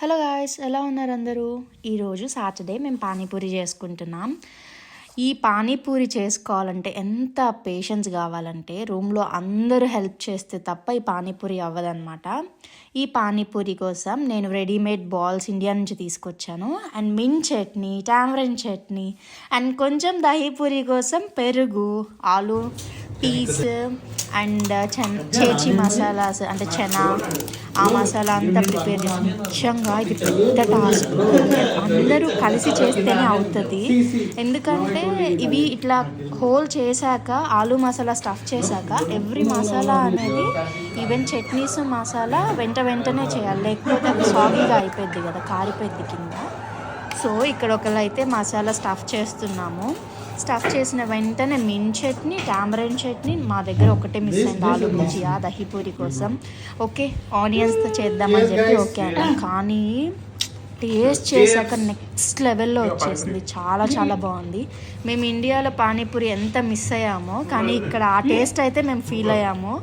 Hello guys, ఎలా ఉన్నారు అందరూ? ఈరోజు సాటర్డే మేము పానీపూరి చేసుకుంటున్నాం. ఈ పానీపూరి చేసుకోవాలంటే ఎంత పేషెన్స్ కావాలంటే రూమ్లో అందరూ హెల్ప్ చేస్తే తప్ప ఈ పానీపూరి అవ్వదన్నమాట. ఈ పానీపూరి కోసం నేను రెడీమేడ్ బాల్స్ ఇండియా నుంచి తీసుకొచ్చాను. And mint chutney, tamarind chutney and కొంచెం దహీపూరి కోసం పెరుగు, ఆలు పీస్ అండ్ చేచి మసాలాస్ అంటే చెనా ఆ మసాలా అంతా ప్రిపేర్ చేసి నిజంగా ఇది పెద్ద టాస్క్. అందరూ కలిసి చేస్తేనే అవుతుంది. ఎందుకంటే ఇవి ఇట్లా హోల్ చేశాక ఆలు మసాలా స్టఫ్ చేశాక ఎవ్రీ మసాలా అనేది ఈవెన్ చట్నీస్ మసాలా వెంటనే చేయాలి, లేకపోతే అది సాగీగా అయిపోద్ది కదా, కారిపోద్ది కింద. సో ఇక్కడ ఒకళ్ళు అయితే మసాలా స్టఫ్ చేస్తున్నాము. స్టఫ్ చేసిన వెంటనే మింట్ చట్నీ, టామరిన్ చట్నీ, మా దగ్గర ఒకటే మిస్ అయింది ఆలు భుజియా దహీపూరి కోసం. ఓకే ఆనియన్స్తో చేద్దామని చెప్పి ఓకే అన్న, కానీ టేస్ట్ చేశాక నెక్స్ట్ లెవెల్లో వచ్చేసింది. చాలా బాగుంది. మేము ఇండియాలో పానీపూరి ఎంత మిస్ అయ్యామో కానీ ఇక్కడ ఆ టేస్ట్ అయితే మేము ఫీల్ అయ్యాము.